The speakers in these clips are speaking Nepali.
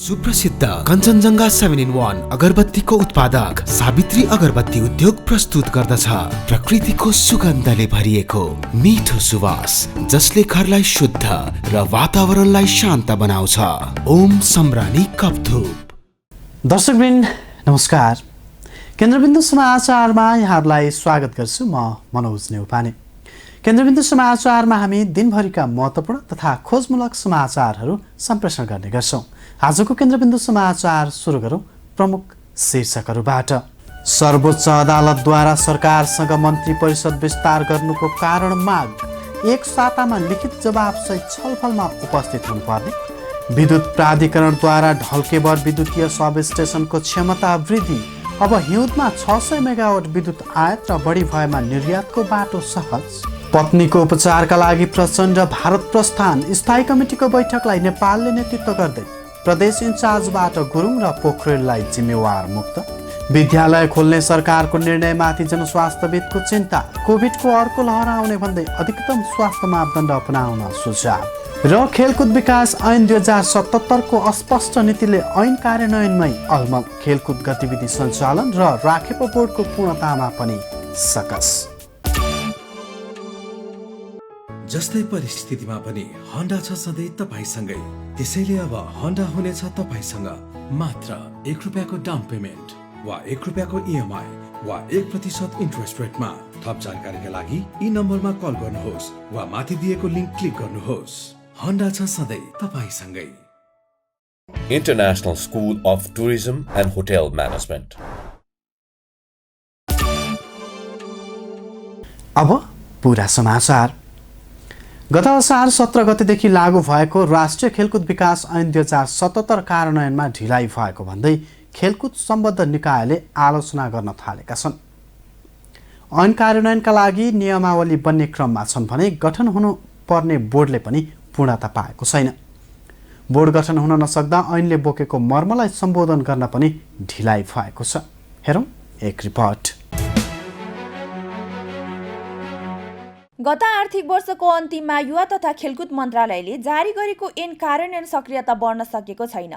सुप्रसिद्ध कञ्चनजङ्घा 7-in-1 अगरबत्तीको उत्पादक सावित्री अगरबत्ती उद्योग प्रस्तुत गर्दछ प्रकृतिको सुगन्धले भरिएको मिठो सुवास जसले घरलाई शुद्ध र वातावरणलाई शान्त बनाउँछ। ओम सम्रानी कपधूप। दर्शकवृन्द नमस्कार। केन्द्रबिन्दु समाचारमा यहाँहरूलाई स्वागत गर्छु। म मनोज नेउपाने। केन्द्रबिन्दु समाचारमा हामी दिनभरिका महत्त्वपूर्ण तथा खोजमूलक समाचारहरू सम्प्रेषण गर्ने गर्छौँ। आजको केन्द्रबिन्दु समाचार सुरु गरौँ प्रमुख शीर्षकहरूबाट। सर्वोच्च अदालतद्वारा सरकारसँग मन्त्री परिषद विस्तार गर्नुको कारण माग, एक सातामा लिखित जवाबसहित छलफलमा उपस्थित हुनुपर्ने। विद्युत प्राधिकरणद्वारा ढल्केबर विद्युतीय सब स्टेसनको क्षमता वृद्धि, अब हिउँदमा 600 मेगावाट विद्युत आयात र बढी भएमा निर्यातको बाटो सहज। पत्नीको उपचारका लागि प्रचण्ड भारत प्रस्थान, स्थायी कमिटीको बैठकलाई नेपालले नेतृत्व गर्दै प्रदेश इन्चार्जबाट गुरुङ र पोखरेललाई जिम्मेवार मुक्त। विद्यालय खोल्ने सरकारको निर्णयमाथि जनस्वास्थ्यविदको चिन्ता, कोभिडको अर्को लहर आउने भन्दै अधिकतम स्वास्थ्य मापदण्ड अपनाउन सुझाव। र खेलकुद विकास ऐन 2077 को अस्पष्ट नीतिले ऐन कार्यान्वयनमै अलमल, खेलकुद गतिविधि सञ्चालन र राखेप बोर्डको पूर्णतामा पनि सकस। जस्तै परिस्थितिमा पनि होन्डा छ सधैँ तपाईसँगै। त्यसैले अब होन्डा हुनेछ तपाईसँग मात्र 1 रुपियाँको डाउन पेमेन्ट वा 1 रुपियाँको EMI वा 1% इन्ट्रेस्ट रेटमा। थप जानकारीका लागि यी नम्बरमा कल गर्नुहोस् वा माथि दिएको लिङ्क क्लिक गर्नुहोस्। होन्डा छ सधैँ तपाईसँगै। International School of Tourism and Hotel Management। अब पूरा समाचार। गत असार 17 गतेदेखि लागू भएको राष्ट्रिय खेलकुद विकास ऐन 2077 कार्यान्वयनमा ढिलाइ भएको भन्दै खेलकुद सम्बद्ध निकायले आलोचना गर्न थालेका छन्। ऐन कार्यान्वयनका लागि नियमावली बन्ने क्रममा छन् भने गठन हुनुपर्ने बोर्डले पनि पूर्णता पाएको छैन। बोर्ड गठन हुन नसक्दा ऐनले बोकेको मर्मलाई सम्बोधन गर्न पनि ढिलाइ भएको छ। हेरौँ एक रिपोर्ट। गत आर्थिक वर्षको अन्तिममा युवा तथा खेलकुद मन्त्रालयले जारी गरेको ऐन कार्यान्वयन सक्रियता बढ्न सकेको छैन।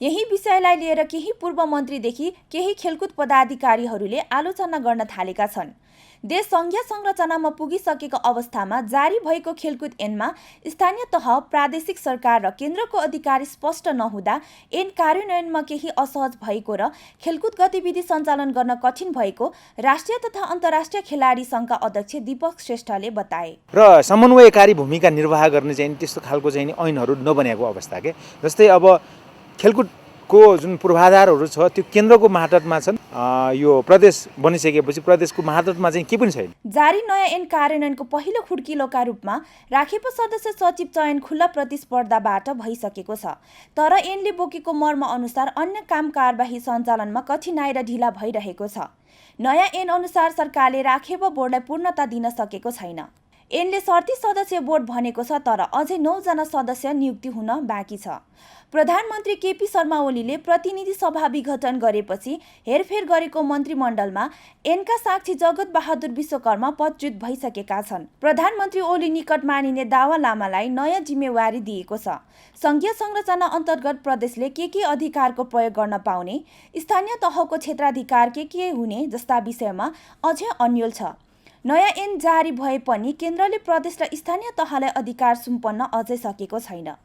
यही विषयलाई लिएर केही पूर्व मन्त्रीदेखि केही खेलकुद पदाधिकारीहरूले आलोचना गर्न थालेका छन्। देश सङ्घीय संरचनामा पुगिसकेको अवस्थामा जारी भएको खेलकुद ऐनमा स्थानीय तह, प्रादेशिक सरकार र केन्द्रको अधिकार स्पष्ट नहुँदा ऐन कार्यान्वयनमा केही असहज भएको र खेलकुद गतिविधि सञ्चालन गर्न कठिन भएको राष्ट्रिय तथा अन्तर्राष्ट्रिय खेलाडी सङ्घका अध्यक्ष दीपक श्रेष्ठले बताए। र समन्वयकारी भूमिका निर्वाह गर्ने चाहिँ त्यस्तो खालको चाहिँ ऐनहरू नबनेको अवस्था के। जस्तै अब खेलकुदको जुन पूर्वाधारहरू छ त्यो केन्द्रको मातहतमा छन्, यो प्रदेश बनिसकेपछि प्रदेशको मातहतमा चाहिँ के पनि छैन। जारी नयाँ ऐन कार्यान्वयनको पहिलो खुड्किलोका रूपमा राखेप सदस्य सचिव चयन खुल्ला प्रतिस्पर्धाबाट भइसकेको छ। तर ऐनले बोकेको मर्म अनुसार अन्य काम कारबाही सञ्चालनमा कठिनाइ र ढिला भइरहेको छ। नयाँ ऐन अनुसार सरकारले राखेप बोर्डलाई पूर्णता दिन सकेको छैन। ऐनले 37 सदस्य बोर्ड भनेको छ, तर अझै 9 जना सदस्य नियुक्ति हुन बाँकी छ। प्रधानमन्त्री केपी शर्मा ओलीले प्रतिनिधि सभा विघटन गरेपछि हेरफेर गरेको मन्त्रीमण्डलमा ऐनका साक्षी जगत बहादुर विश्वकर्मा पदच्युत भइसकेका छन्। प्रधानमन्त्री ओली निकट मानिने दावा लामालाई नयाँ जिम्मेवारी दिएको छ। सङ्घीय संरचना अन्तर्गत प्रदेशले के अधिकारको प्रयोग गर्न पाउने, स्थानीय तहको क्षेत्राधिकार के हुने जस्ता विषयमा अझै अन्यल छ। नयाँ ऐन जारी भए पनि केन्द्रले प्रदेश र स्थानीय तहलाई अधिकार सुम्पन्न अझै सकेको छैन।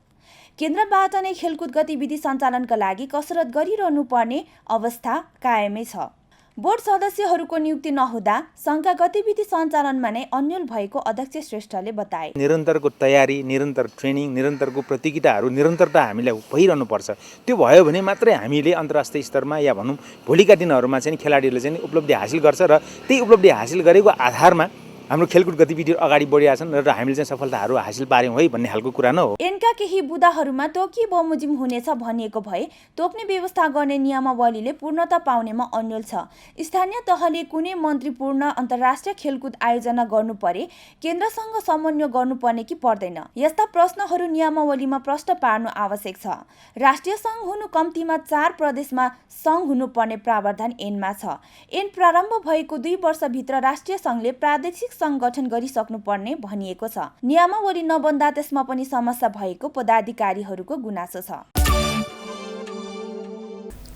केन्द्रबाट नै खेलकुद गतिविधि सञ्चालनका लागि कसरत गरिरहनु पर्ने अवस्था कायमै छ। बोर्ड सदस्यहरूको नियुक्ति नहुँदा सङ्घका गतिविधि सञ्चालनमा नै अन्यल भएको अध्यक्ष श्रेष्ठले बताए। निरन्तरको तयारी, निरन्तर ट्रेनिङ, निरन्तरको प्रतियोगिताहरू निरन्तरता हामीलाई भइरहनु पर्छ। त्यो भयो भने मात्रै हामीले अन्तर्राष्ट्रिय स्तरमा या भनौँ भोलिका दिनहरूमा चाहिँ खेलाडीहरूले चाहिँ उपलब्धि हासिल गर्छ र त्यही उपलब्धि हासिल गरेको आधारमा हाम्रो खेलकुद गतिविधिहरू अगाडि बढिरहेछन् र हामीले चाहिँ सफलताहरू हासिल पार्यौँ है भन्ने खालको कुरा न हो। ऐनका केही बुदाहरूमा तोकिए बमोजिम हुनेछ भनिएको भए तोक्ने व्यवस्था गर्ने नियमावलीले पूर्णता पाउनेमा अन्यल छ। स्थानीय तहले कुनै मन्त्रीपूर्ण अन्तर्राष्ट्रिय खेलकुद आयोजना गर्नु परे केन्द्रसँग समन्वय गर्नुपर्ने कि पर्दैन, यस्ता प्रश्नहरू नियमावलीमा प्रश्न पार्नु आवश्यक छ। राष्ट्रिय सङ्घ हुनु कम्तीमा 4 प्रदेशमा सङ्घ हुनुपर्ने प्रावधान ऐनमा छ। ऐन प्रारम्भ भएको 2 वर्षभित्र राष्ट्रिय सङ्घले प्रादेशिक संगठन गरिसक्नुपर्ने भनिएको छ। नियमावली नबन्दा त्यसमा पनि समस्या भएको पदाधिकारीहरूको गुनासो छ।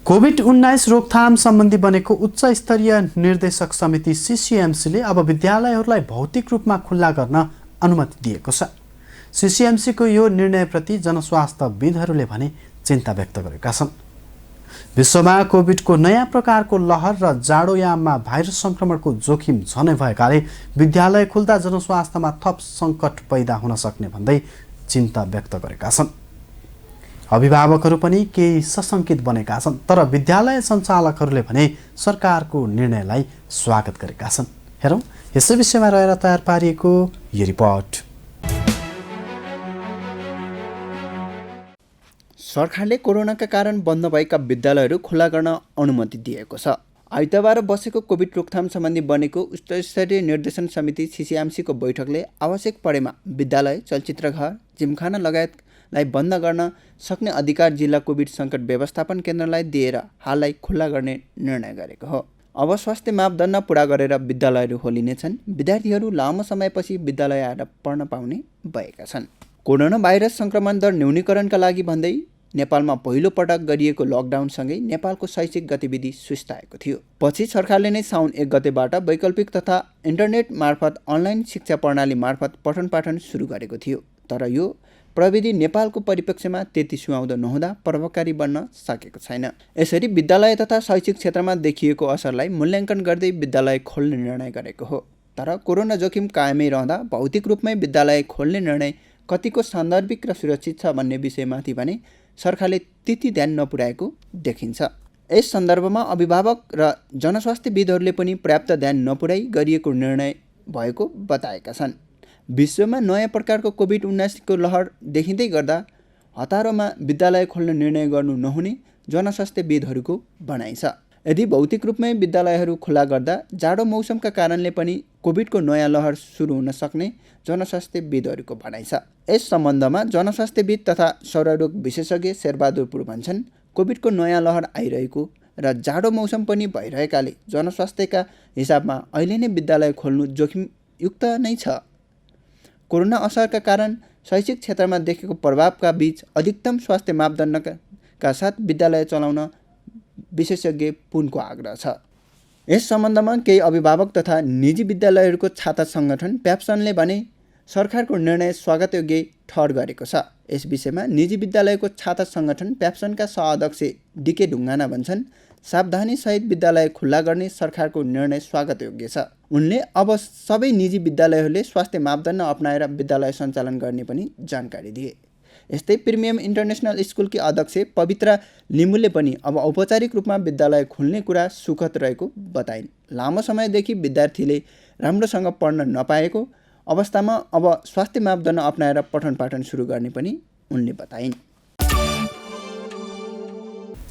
कोभिड-19 रोकथाम सम्बन्धी बनेको उच्च स्तरीय निर्देशक समिति सिसिएमसीले अब विद्यालयहरूलाई भौतिक रूपमा खुल्ला गर्न अनुमति दिएको छ। सिसिएमसीको यो निर्णयप्रति जनस्वास्थ्यविदहरूले भने चिन्ता व्यक्त गरेका छन्। विश्वमा कोभिडको नयाँ प्रकारको लहर र जाडोयाममा भाइरस सङ्क्रमणको जोखिम झनै भएकाले विद्यालय खुल्दा जनस्वास्थ्यमा थप सङ्कट पैदा हुन सक्ने भन्दै चिन्ता व्यक्त गरेका छन्। अभिभावकहरू पनि केही सशङ्कित बनेका छन्, तर विद्यालय सञ्चालकहरूले भने सरकारको निर्णयलाई स्वागत गरेका छन्। हेरौँ यसै विषयमा रहेर तयार पारिएको यो रिपोर्ट। सरकारले कोरोनाका कारण बन्द भएका विद्यालयहरू खुला गर्न अनुमति दिएको छ। आइतबार बसेको कोभिड रोकथाम सम्बन्धी बनेको उच्चस्तरीय निर्देशन समिति सिसिएमसीको बैठकले आवश्यक परेमा विद्यालय, चलचित्रघर, जिमखाना लगायतलाई बन्द गर्न सक्ने अधिकार जिल्ला कोभिड सङ्कट व्यवस्थापन केन्द्रलाई दिएर हाललाई खुल्ला गर्ने निर्णय गरेको हो। अब स्वास्थ्य मापदण्ड पुरा गरेर विद्यालयहरू खोलिनेछन्। विद्यार्थीहरू लामो समयपछि विद्यालय आएर पढ्न पाउने भएका छन्। कोरोना भाइरस सङ्क्रमण दर न्यूनीकरणका लागि भन्दै नेपालमा पहिलो पटक गरिएको लकडाउनसँगै नेपालको शैक्षिक गतिविधि सुस्ताएको थियो। पछि सरकारले नै साउन 1 गतेबाट वैकल्पिक तथा इन्टरनेट मार्फत अनलाइन शिक्षा प्रणाली मार्फत पठन पाठन सुरु गरेको थियो। तर यो प्रविधि नेपालको परिप्रेक्ष्यमा त्यति सुहाउँदो नहुँदा प्रभावकारी बन्न सकेको छैन। यसरी विद्यालय तथा शैक्षिक क्षेत्रमा देखिएको असरलाई मूल्याङ्कन गर्दै विद्यालय खोल्ने निर्णय गरेको हो। तर कोरोना जोखिम कायमै रहँदा भौतिक रूपमै विद्यालय खोल्ने निर्णय कतिको सान्दर्भिक र सुरक्षित छ भन्ने विषयमाथि भने सरकारले त्यति ध्यान नपुर्याएको देखिन्छ। यस सन्दर्भमा अभिभावक र जनस्वास्थ्यविदहरूले पनि पर्याप्त ध्यान नपुर्याई गरिएको निर्णय भएको बताएका छन्। विश्वमा नयाँ प्रकारको कोभिड-19 को लहर देखिँदै गर्दा हतारोमा विद्यालय खोल्ने निर्णय गर्नु नहुने जनस्वास्थ्यविदहरूको भनाइ छ। यदि भौतिक रूपमै विद्यालयहरू खुला गर्दा जाडो मौसमका कारणले पनि कोभिडको नयाँ लहर सुरु हुन सक्ने जनस्वास्थ्यविदहरूको भनाइ छ। यस सम्बन्धमा जनस्वास्थ्यविद तथा सौररोग विशेषज्ञ शेरबहादुर पुर भन्छन्, कोभिडको नयाँ लहर आइरहेको र जाडो मौसम पनि भइरहेकाले जनस्वास्थ्यका हिसाबमा अहिले नै विद्यालय खोल्नु जोखिमयुक्त नै छ। कोरोना असरका कारण शैक्षिक क्षेत्रमा देखेको प्रभावका बीच अधिकतम स्वास्थ्य मापदण्डका साथ विद्यालय चलाउन विशेषज्ञ पुनको आग्रह छ। यस सम्बन्धमा केही अभिभावक तथा निजी विद्यालयहरूको छाता सङ्गठन प्याप्सनले भने सरकारको निर्णय स्वागतयोग्य ठहर गरेको छ। यस विषयमा निजी विद्यालयको छाता सङ्गठन प्याप्सनका सहअध्यक्ष डिके ढुङ्गाना भन्छन्, सावधानीसहित विद्यालय खुल्ला गर्ने सरकारको निर्णय स्वागतयोग्य छ। उनले अब सबै निजी विद्यालयहरूले स्वास्थ्य मापदण्ड अपनाएर विद्यालय सञ्चालन गर्ने पनि जानकारी दिए। यस्तै प्रिमियम इन्टरनेसनल स्कुलकी अध्यक्ष पवित्रा लिम्बुले पनि अब औपचारिक रूपमा विद्यालय खुल्ने कुरा सुखद रहेको बताइन्। लामो समयदेखि विद्यार्थीले राम्रोसँग पढ्न नपाएको अवस्थामा अब स्वास्थ्य मापदण्ड अपनाएर पठन पाठन सुरु गर्ने पनि उनले बताइन्।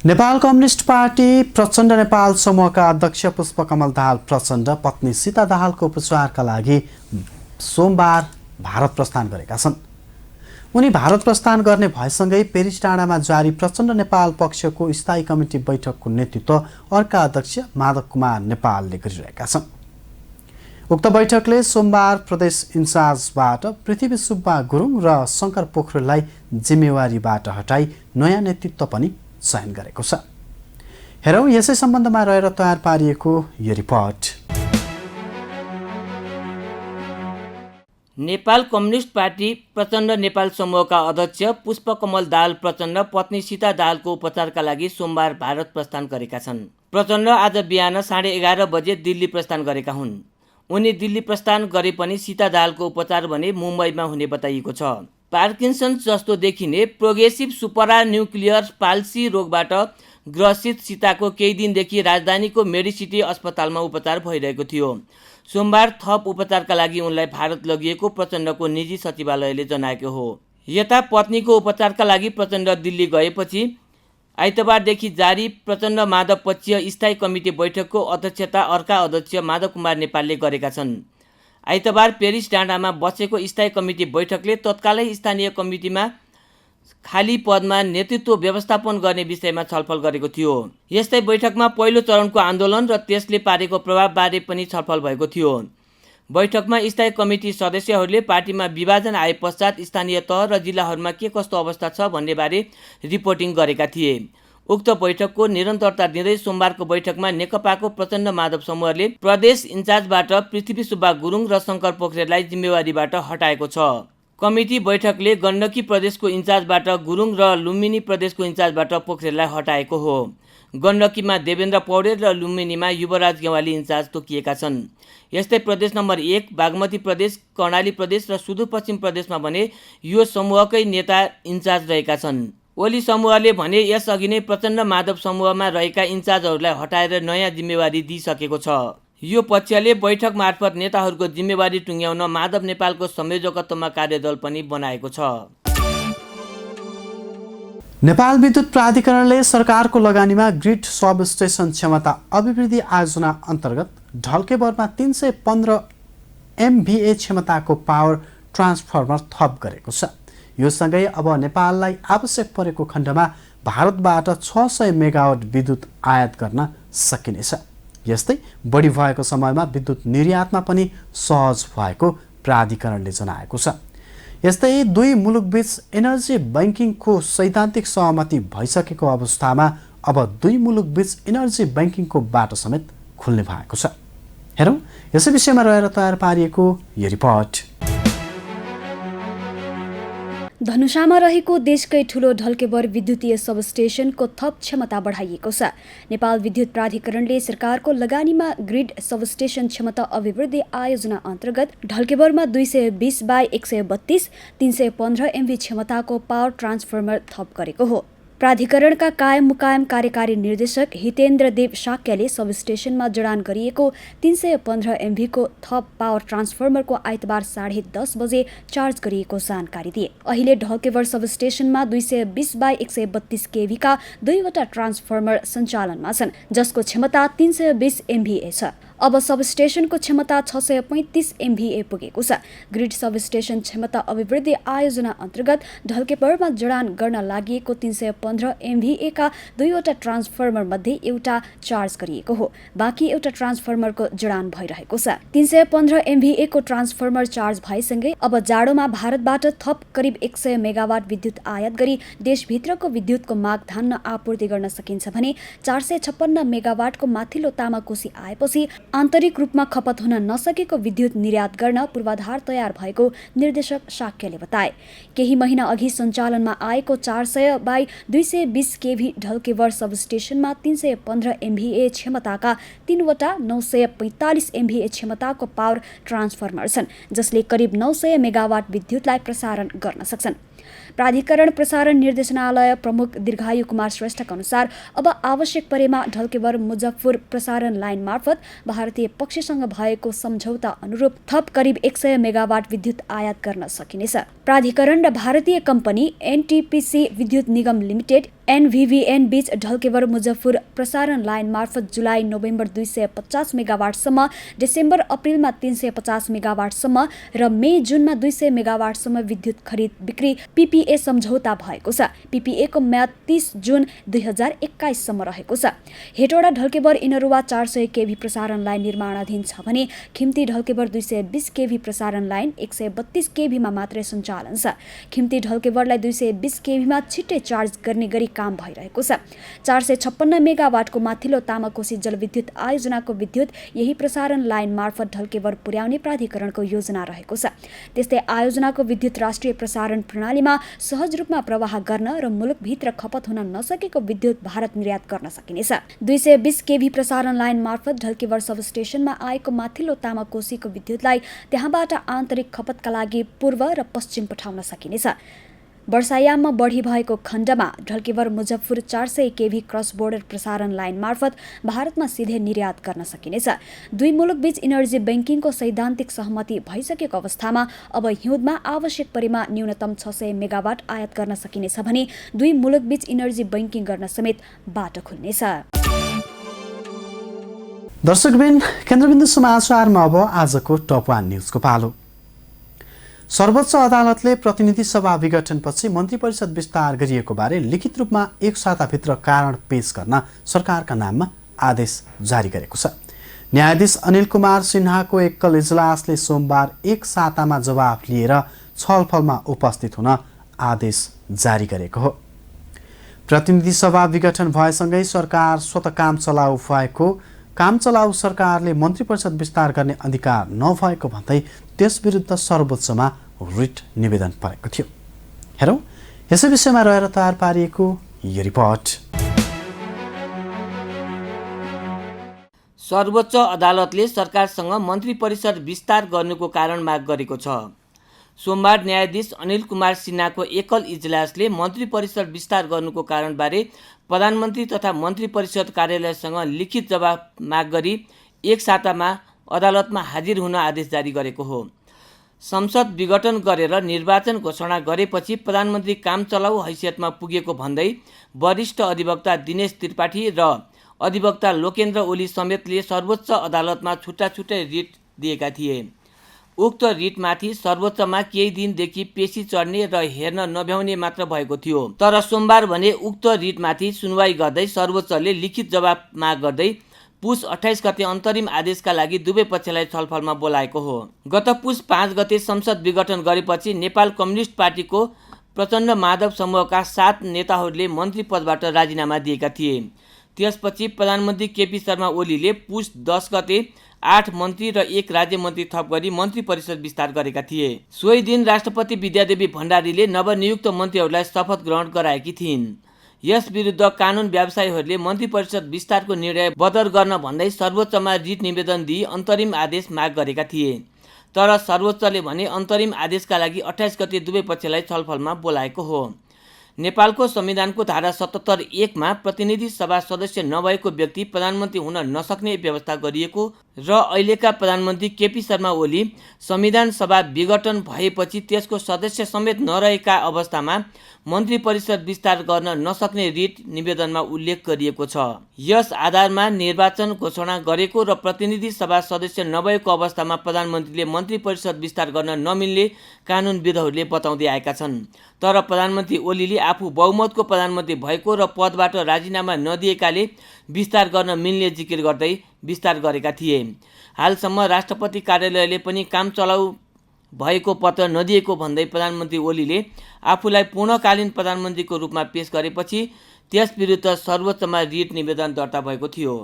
नेपाल कम्युनिस्ट पार्टी प्रचण्ड नेपाल समूहका अध्यक्ष पुष्पकमल दाहाल प्रचण्ड पत्नी सीता दाहालको उपचारका लागि सोमबार भारत प्रस्थान गरेका छन्। उनी भारत प्रस्थान गर्ने भएसँगै पेरिस डाँडामा जारी प्रचण्ड नेपाल पक्षको स्थायी कमिटी बैठकको नेतृत्व अर्का अध्यक्ष माधव कुमार नेपालले गरिरहेका छन्। उक्त बैठकले सोमबार प्रदेश इन्चार्जबाट पृथ्वी सुब्बा गुरुङ र शङ्कर पोखरेललाई जिम्मेवारीबाट हटाई नयाँ नेतृत्व पनि चयन गरेको छ। हेरौँ यसै सम्बन्धमा रहेर तयार पारिएको यो report. Nepal communist party Prachanda Nepal समूहका अध्यक्ष पुष्पकमल दाहाल प्रचण्ड पत्नी सीता दाहालको उपचारका लागि सोमबार भारत प्रस्थान गरेका छन्। प्रचण्ड आज बिहान 11:30 बजे दिल्ली प्रस्थान गरेका हुन्। उनी दिल्ली प्रस्थान गरे पनि सीता दाहालको उपचार भने मुम्बईमा हुने बताइएको छ। पार्किन्सन्स जस्तो देखिने प्रोग्रेसिभ सुपरा न्युक्लियर पाल्सी रोगबाट ग्रसित सीताको केही दिनदेखि राजधानीको मेडिसिटी अस्पतालमा उपचार भइरहेको थियो। सोमबार थप उपचारका लागि उनलाई भारत लगिएको प्रचण्डको निजी सचिवालयले जनाएको हो। यता पत्नीको उपचारका लागि प्रचण्ड दिल्ली गएपछि आइतबारदेखि जारी प्रचण्ड माधव पक्षीय स्थायी कमिटी बैठकको अध्यक्षता अर्का अध्यक्ष माधव कुमार नेपालले गरेका छन्। आइतबार पेरिस डाँडामा बसेको स्थायी कमिटी बैठकले तत्कालै स्थानीय कमिटीमा खाली पदमा नेतृत्व व्यवस्थापन गर्ने विषयमा छलफल गरेको थियो। यस्तै बैठकमा पहिलो चरणको आन्दोलन र त्यसले पारेको प्रभावबारे पनि छलफल भएको थियो। बैठकमा स्थायी कमिटी सदस्यहरूले पार्टीमा विभाजन आए पश्चात स्थानीय तह र जिल्लाहरूमा के कस्तो अवस्था छ भन्नेबारे रिपोर्टिङ गरेका थिए। उक्त बैठकको निरन्तरता दिँदै सोमबारको बैठकमा नेकपाको प्रचण्ड माधव समूहले प्रदेश इन्चार्जबाट पृथ्वी सुब्बा गुरुङ र शङ्कर पोखरेललाई जिम्मेवारीबाट हटाएको छ। कमिटी बैठकले गण्डकी प्रदेशको इन्चार्जबाट गुरुङ र लुम्बिनी प्रदेशको इन्चार्जबाट पोखरेललाई हटाएको हो। गण्डकीमा देवेन्द्र पौडेल र लुम्बिनीमा युवराज गेवाली इन्चार्ज तोकिएका छन्। यस्तै प्रदेश नम्बर 1 बागमती प्रदेश, कर्णाली प्रदेश र सुदूरपश्चिम प्रदेशमा भने यो समूहकै नेता इन्चार्ज रहेका छन्। ओली समूहले भने यसअघि नै प्रचण्ड माधव समूहमा रहेका इन्चार्जहरूलाई हटाएर नयाँ जिम्मेवारी दिइसकेको छ। यो पक्षले बैठक मार्फत नेताहरूको जिम्मेवारी टुङ्ग्याउन माधव नेपालको संयोजकत्वमा कार्यदल पनि बनाएको छ। नेपाल विद्युत प्राधिकरणले सरकारको लगानीमा ग्रिड सब स्टेसन क्षमता अभिवृद्धि आयोजना अन्तर्गत ढल्केबरमा 315 MVA क्षमताको पावर ट्रान्सफर्मर थप गरेको छ। यो सँगै अब नेपाललाई आवश्यक परेको खण्डमा भारतबाट 600 मेगावाट विद्युत आयात गर्न सकिनेछ। यस्तै बढी भएको समयमा विद्युत निर्यातमा पनि सहज भएको प्राधिकरणले जनाएको छ। यस्तै दुई मुलुकबीच एनर्जी बैंकिङको सैद्धान्तिक सहमति भइसकेको अवस्थामा अब दुई मुलुकबीच एनर्जी बैंकिङको बाटो समेत खुल्ने भएको छ। हेरौँ यसै विषयमा रहेर तयार पारिएको यो रिपोर्ट। धनुषामा रहेको देशकै ठूलो ढल्केबर विद्युतीय सबस्टेशनको थप क्षमता बढाइएको छ। नेपाल विद्युत प्राधिकरणले सरकारको लगानीमा ग्रिड सबस्टेशन क्षमता अभिवृद्धि आयोजना अन्तर्गत ढल्केबरमा 220/132 315 MV क्षमताको पावर ट्रान्सफर्मर थप गरेको हो। प्राधिकरणका कायम मुकायम कार्यकारी निर्देशक हितेन्द्र देव शाक्यले सबस्टेशनमा जडान गरिएको 315 MV को थप पावर ट्रान्सफर्मरको आइतबार 10:30 बजे चार्ज गरिएको जानकारी दिए। अहिले ढल्केबर सबस्टेशनमा 220/132 kV का दुईवटा ट्रान्सफर्मर सञ्चालनमा छन्, जसको क्षमता 320 MVA छ। अब सबस्टेशनको क्षमता 635 MVA पुगेको छ। ग्रिड सबस्टेशन क्षमता अभिवृद्धि आयोजना अन्तर्गत ढल्केबरमा जडान गर्न लागि 315 MVA का दुईवटा ट्रान्सफर्मर मध्ये एउटा चार्ज गरिएको हो। बाँकी एउटा ट्रान्सफर्मरको जडान भइरहेको छ। 315 MVA को ट्रान्सफर्मर चार्ज भएसँगै अब जाडोमा भारतबाट थप करिब 100 मेगावाट विद्युत आयात गरी देशभित्रको विद्युतको माग धान्न आपूर्ति गर्न सकिन्छ भने 456 मेगावाटको माथिल्लो तामाकोसी आएपछि आन्तरिक रूपमा खपत हुन नसकेको विद्युत निर्यात गर्न पूर्वाधार तयार भएको निर्देशक शाक्यले बताए। केही महिना अघि सञ्चालनमा आएको 400/220 kV ढल्केबर सबस्टेशनमा 315 MVA क्षमताका 3वटा 945 MVA क्षमताको पावर ट्रान्सफर्मर छन्, जसले करिब 900 मेगावाट विद्युतलाई प्रसारण गर्न सक्छन्। प्राधिकरण प्रसारण निर्देशनालय प्रमुख दीर्घायु कुमार श्रेष्ठका अनुसार अब आवश्यक परेमा ढल्केबर मुजफ्फर प्रसारण लाइन मार्फत भारतीय पक्षसँग भएको सम्झौता अनुरूप थप करिब 100 मेगावाट विद्युत आयात गर्न सकिनेछ। प्राधिकरण र भारतीय कम्पनी NTPC विद्युत निगम लिमिटेड NVVN बीच ढल्केबर मुजफ्फर प्रसारण लाइन मार्फत जुलाई नोभेम्बर 250 मेगावाटसम्म, डिसेम्बर अप्रिलमा 350 मेगावाटसम्म र मे जुनमा 200 मेगावाटसम्म विद्युत खरिद बिक्री PPA सम्झौता भएको छ। PPA को म्याद 30 जुन 2021 सम्म रहेको छ। हेटौडा ढल्केबर इनरुवा 400 kV प्रसारण लाइन निर्माणाधीन छ भने खिम्ती ढल्केबर 220 kV प्रसारण लाइन 132 kV मा मात्रै सञ्चालन छ। खिम्ती ढल्केबरलाई 220 kV मा छिट्टै चार्ज गर्ने गरी काम भइरहेको छ। 456 मेगावाटको माथिल्लो तामाकोसी जलविद्युत आयोजनाको विद्युत यही प्रसारण लाइन मार्फत ढल्केबर पुर्याउने प्राधिकरणको योजना रहेको छ। त्यस्तै आयोजनाको विद्युत राष्ट्रिय प्रसारण प्रणालीमा सहज रूपमा प्रवाह गर्न र मुलुकभित्र खपत हुन नसकेको विद्युत भारत निर्यात गर्न सकिनेछ। 220 kV प्रसारण लाइन मार्फत ढल्केबर सबस्टेशनमा आएको माथिल्लो तामाकोसीको विद्युतलाई त्यहाँबाट आन्तरिक खपतका लागि पूर्व र पश्चिम पठाउन सकिनेछ। वर्षायाममा बढी भएको खण्डमा Dhalkebar Muzaffar 400 kV cross border प्रसारण लाइन मार्फत भारतमा सिधै निर्यात गर्न सकिनेछ। दुई मुलुकबीच इनर्जी बैंकिङको सैद्धान्तिक सहमति भइसकेको अवस्थामा अब हिउँदमा आवश्यक परेमा न्यूनतम 600 मेगावाट आयात गर्न सकिनेछ भने दुई मुलुकबीच इनर्जी बैंकिङ गर्न समेत बाटो खुल्नेछ। दर्शकबिन, केन्द्रबिन्दु समाचारमा अब आजको टप 1 न्युजको पालो। सर्वोच्च अदालतले प्रतिनिधि सभा विघटनपछि मन्त्री परिषद विस्तार गरिएको बारे लिखित रूपमा 1 साताभित्र कारण पेश गर्न सरकारका नाममा आदेश जारी गरेको छ। न्यायाधीश अनिल कुमार सिन्हाको एकल इजलासले सोमबार 1 सातामा जवाफ लिएर छलफलमा उपस्थित हुन आदेश जारी गरेको हो। प्रतिनिधि सभा विघटन भएसँगै सरकार स्वतः काम चलाउ भएको काम चलाउ सरकारले मन्त्री परिषद विस्तार गर्ने अधिकार नभएको भन्दै त्यसविरुद्ध सर्वोच्चमा रिट निवेदन परेको थियो। हेरौँ यसै विषयमा रहेर तयार पारिएको यो रिपोर्ट। सर्वोच्च अदालतले सरकारसँग मन्त्री परिषद विस्तार गर्नुको कारण माग गरेको छ। सोमबार न्यायाधीश अनिल कुमार सिन्हाको एकल इजलासले मन्त्री परिषद विस्तार गर्नुको कारणबारे प्रधानमन्त्री तथा मन्त्री परिषद कार्यालयसँग लिखित जवाफ माग गरी एक सातामा अदालतमा हाजिर हुन आदेश जारी गरेको हो। संसद विघटन गरेर निर्वाचन घोषणा गरेपछि प्रधानमन्त्री काम चलाउ हैसियतमा पुगेको भन्दै वरिष्ठ अधिवक्ता दिनेश त्रिपाठी र अधिवक्ता लोकेन्द्र ओली समेतले सर्वोच्च अदालतमा छुट्टा छुट्टै रिट दिएका थिए। उक्त रिटमाथि सर्वोच्चमा केही दिनदेखि पेशी चढ्ने र हेर्न नभ्याउने मात्र भएको थियो। तर सोमबार भने उक्त रिटमाथि सुनवाई गर्दै सर्वोच्चले लिखित जवाफ माग गर्दै पुस 28 गते अन्तरिम आदेशका लागि दुवै पक्षलाई छलफलमा बोलाएको हो। गत पुस 5 गते संसद विघटन गरेपछि नेपाल कम्युनिस्ट पार्टीको प्रचण्ड माधव समूहका 7 नेताहरूले मन्त्री पदबाट राजीनामा दिएका थिए। त्यसपछि प्रधानमन्त्री केपी शर्मा ओलीले पुस 10 गते 8 मन्त्री र 1 राज्य मन्त्री थप गरी मन्त्री परिषद विस्तार गरेका थिए। सोही दिन राष्ट्रपति विद्यादेवी भण्डारीले नवनियुक्त मन्त्रीहरूलाई शपथ ग्रहण गराएकी थिइन्। यस विरुद्ध कानुन व्यवसायीहरूले मन्त्री परिषद विस्तारको निर्णय बदर गर्न भन्दै सर्वोच्चमा रिट निवेदन दिई अन्तरिम आदेश माग गरेका थिए। तर सर्वोच्चले भने अन्तरिम आदेशका लागि 28 गते दुवै पक्षलाई छलफलमा बोलाएको हो। नेपालको संविधानको धारा 77(1) मा प्रतिनिधि सभा सदस्य नभएको व्यक्ति प्रधानमन्त्री हुन नसक्ने व्यवस्था गरिएको र अहिलेका प्रधानमन्त्री केपी शर्मा ओली संविधान सभा विघटन भएपछि त्यसको सदस्य समेत नरहेका अवस्थामा मन्त्री परिषद विस्तार गर्न नसक्ने रिट निवेदनमा उल्लेख गरिएको छ। यस आधारमा निर्वाचन घोषणा गरेको र प्रतिनिधि सभा सदस्य नभएको अवस्थामा प्रधानमन्त्रीले मन्त्री परिषद विस्तार गर्न नमिल्ने कानुनविदहरूले बताउँदै आएका छन्। तर प्रधानमन्त्री ओलीले आफू बहुमतको प्रधानमन्त्री भएको र पदबाट राजीनामा नदिएकाले विस्तार गर्न मिल्ने जिकिर गर्दै विस्तार गरेका थिए। हालसम्म राष्ट्रपति कार्यालयले पनि काम चलाउ भएको पत्र नदिएको भन्दै प्रधानमन्त्री ओलीले आफूलाई पूर्णकालीन प्रधानमन्त्रीको रूपमा पेश गरेपछि त्यस विरुद्ध सर्वोच्चमा रिट निवेदन दर्ता भएको थियो।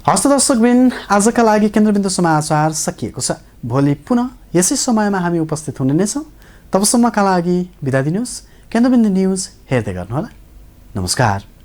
हस्त दर्शकबिन आजका लागि केन्द्रबिन्दु समाचार सकिएको छ। भोलि पुनः यसै समयमा हामी उपस्थित हुने नै छौँ। तबसम्मका लागि बिदा दिनुहोस्। केन्द्रबिन्दु न्युज हेर्दै गर्नुहोला। नमस्कार।